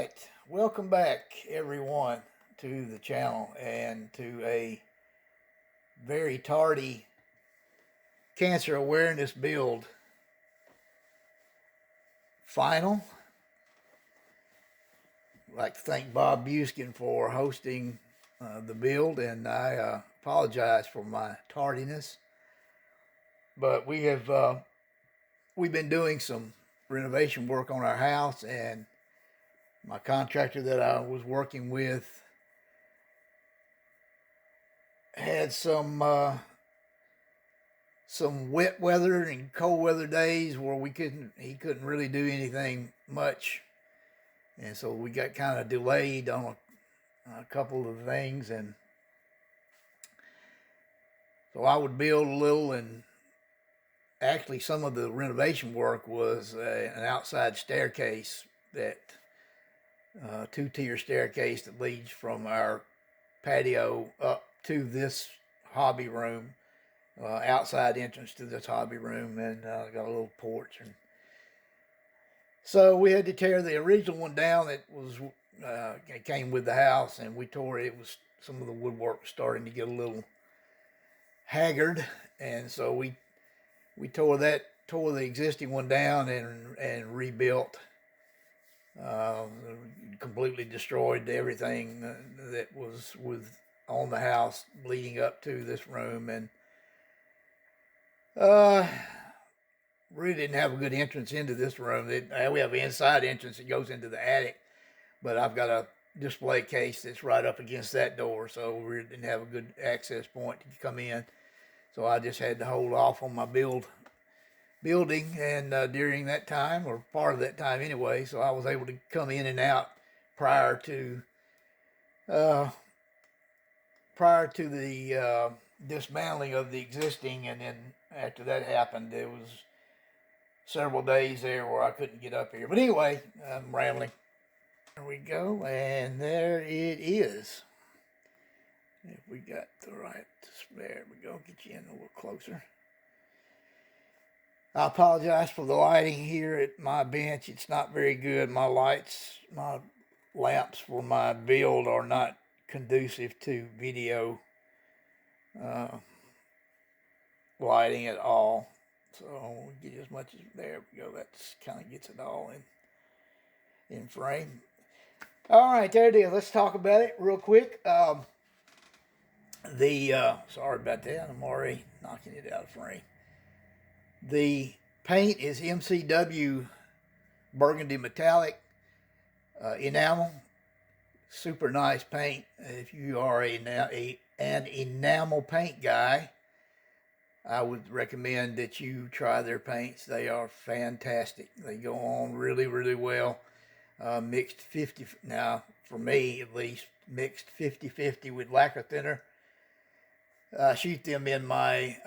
right, welcome back everyone to the channel and to a very tardy cancer awareness build final. I'd like to thank Bob Buskin for hosting the build, and I apologize for my tardiness, but we've been doing some renovation work on our house, and my contractor that I was working with had some wet weather and cold weather days where he couldn't really do anything much, and so we got kind of delayed on a couple of things, and so I would build a little, and actually some of the renovation work was an outside staircase, that two-tier staircase that leads from our patio up to this hobby room, outside entrance to this hobby room, and got a little porch. And so we had to tear the original one down that was it came with the house, and we tore it. It was, some of the woodwork was starting to get a little haggard, and so we tore the existing one down and rebuilt. Completely destroyed everything that was on the house leading up to this room, and really didn't have a good entrance into this room. We have an inside entrance that goes into the attic, but I've got a display case that's right up against that door, so we didn't have a good access point to come in. So I just had to hold off on my building, and during that time, or part of that time anyway, so I was able to come in and out prior to the dismantling of the existing. And then after that happened, there was several days there where I couldn't get up here. But anyway, I'm rambling. There we go, and there it is. If we got the right, there we go, get you in a little closer. I apologize for the lighting here at my bench. It's not very good. My lamps for my build are not conducive to video lighting at all. So we get as much as, there we go. That's kind of gets it all in frame. All right, there it is. Let's talk about it real quick. Sorry about that. I'm already knocking it out of frame. The paint is MCW Burgundy Metallic enamel. Super nice paint. If you are an enamel paint guy, I would recommend that you try their paints. They are fantastic. They go on really, really well. Mixed 50, now for me at least, mixed 50-50 with lacquer thinner. I shoot them in my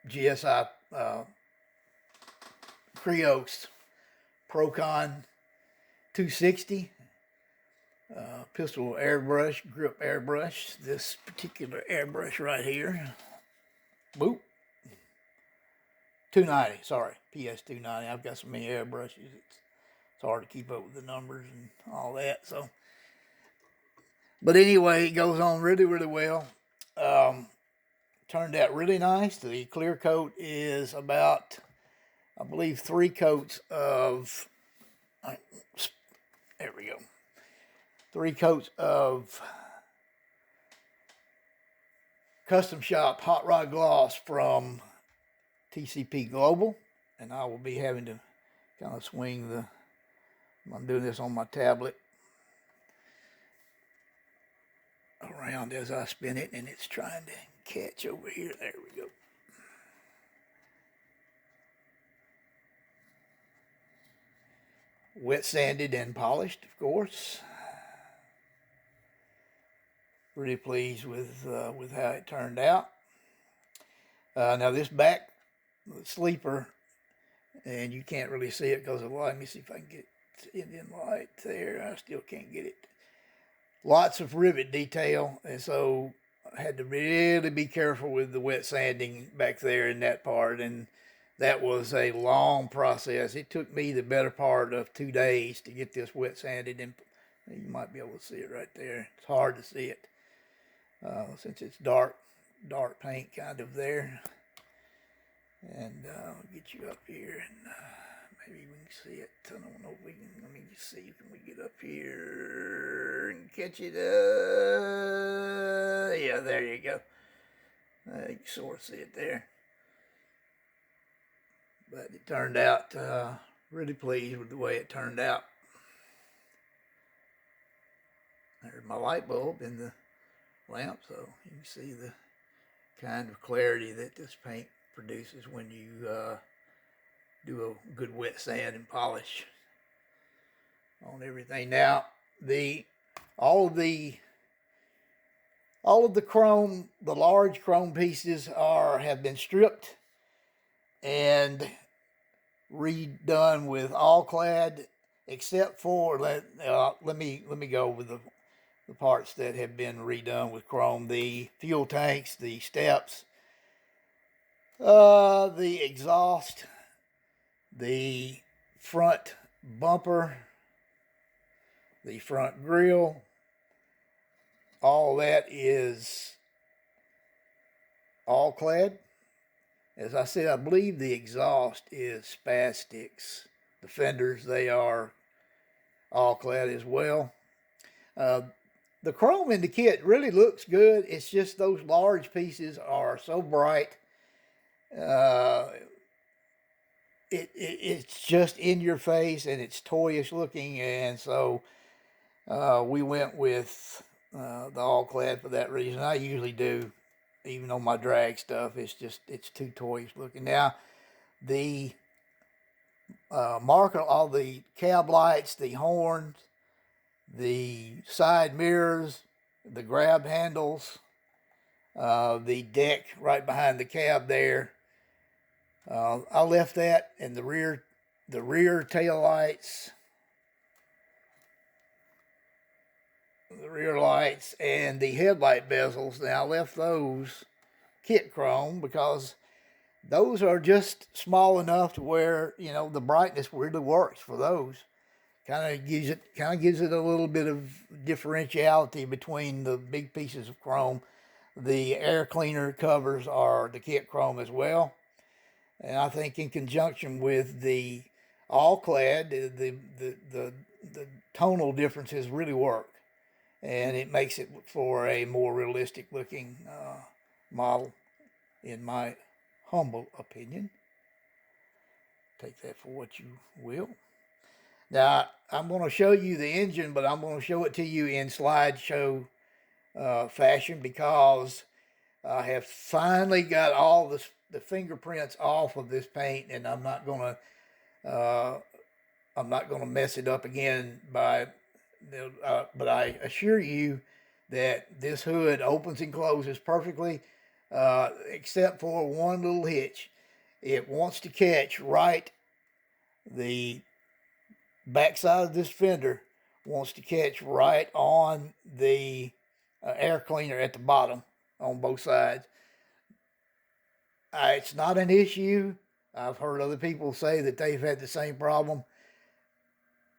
GSI Creox Procon 260 pistol airbrush, grip airbrush. This particular airbrush right here, boop, 290, sorry, PS 290. I've got so many airbrushes, it's hard to keep up with the numbers and all that. So, but anyway, it goes on really, really well. Turned out really nice. The clear coat is about, I believe, 3 coats of, there we go, 3 coats of Custom Shop Hot Rod Gloss from TCP Global. And I will be having to kind of swing I'm doing this on my tablet, around as I spin it, and it's trying to catch over here. There we go. Wet sanded and polished, of course. Really pleased with how it turned out. Now this back sleeper, and you can't really see it because of the light. Let me see if I can get it in light there. I still can't get it. Lots of rivet detail, and so I had to really be careful with the wet sanding back there in that part. And that was a long process. It took me the better part of 2 days to get this wet sanded. And you might be able to see it right there. It's hard to see it since it's dark paint kind of there. And I'll get you up here and maybe we can see it. I don't know if we can. Let me just see. Can we get up here and catch it? Yeah, there you go. You can sort of see it there. But it turned out really pleased with the way it turned out. There's my light bulb in the lamp, so you can see the kind of clarity that this paint produces when you do a good wet sand and polish on everything. Now, all of the chrome, the large chrome pieces have been stripped and redone with All-Clad, except for let me go over the parts that have been redone with chrome: the fuel tanks, the steps, the exhaust, the front bumper, the front grille. All that is All-Clad. As I said, I believe the exhaust is Spastics. The fenders, they are All-Clad as well. The chrome in the kit really looks good. It's just those large pieces are so bright. It's just in your face and it's toyish looking, and so we went with the All-Clad for that reason. I usually do, even on my drag stuff. It's too toyish looking. Now, the marker, all the cab lights, the horns, the side mirrors, the grab handles, the deck right behind the cab there. I left that, and the rear tail lights, the rear lights, and the headlight bezels. Now I left those kit chrome because those are just small enough to where, you know, the brightness really works for those. Kind of gives it a little bit of differentiality between the big pieces of chrome. The air cleaner covers are the kit chrome as well, and I think in conjunction with the All-Clad, the tonal differences really work, and it makes it for a more realistic looking model, in my humble opinion. Take that for what you will. Now, I'm going to show you the engine, but I'm going to show it to you in slideshow fashion, because I have finally got all the fingerprints off of this paint, and I'm not going to mess it up again but I assure you that this hood opens and closes perfectly, except for one little hitch. It wants to catch right, the backside of this fender wants to catch right on the air cleaner at the bottom on both sides. It's not an issue. I've heard other people say that they've had the same problem.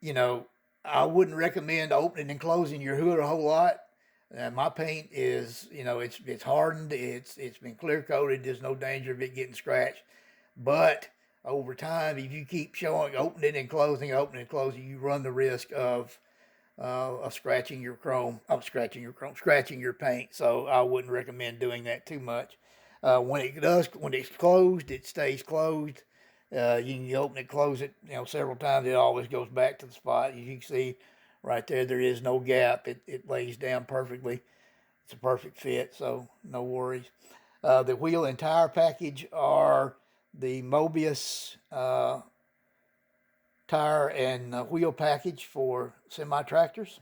You know, I wouldn't recommend opening and closing your hood a whole lot. My paint is, you know, it's hardened. It's been clear coated. There's no danger of it getting scratched. But over time, if you keep opening and closing, you run the risk of scratching your paint. So I wouldn't recommend doing that too much. When it's closed, it stays closed. You can open it, close it, you know, several times. It always goes back to the spot. As you can see right there is no gap. It lays down perfectly. It's a perfect fit, so no worries. The wheel and tire package are the Mobius tire and wheel package for semi-tractors.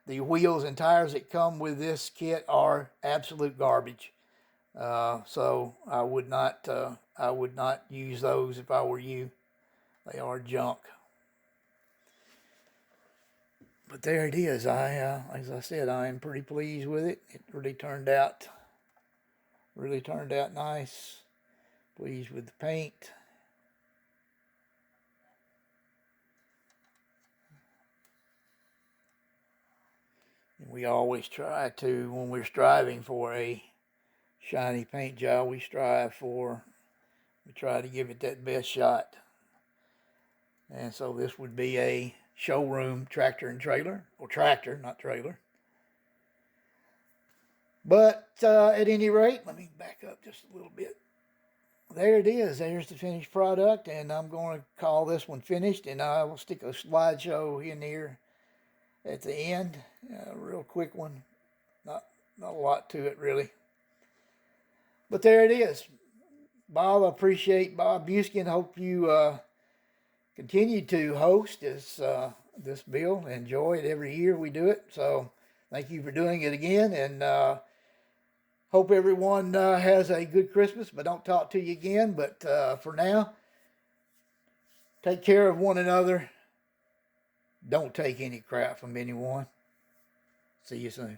The wheels and tires that come with this kit are absolute garbage. So I would not use those if I were you. They are junk. But there it is. As I said, I am pretty pleased with it. It really turned out nice. Pleased with the paint. we always try to, when we're striving for a shiny paint job, we try to give it that best shot. And so this would be a showroom tractor and trailer, or tractor, not trailer. But at any rate, let me back up just a little bit. There it is. There's the finished product, and I'm going to call this one finished, and I will stick a slideshow in here at the end, a real quick one. Not a lot to it really, but there it is. Bob, I appreciate Bob Buskin. Hope you continue to host this bill. Enjoy it every year we do it. So thank you for doing it again, and hope everyone has a good Christmas. But don't talk to you again. But for now, take care of one another. Don't take any crap from anyone. See you soon.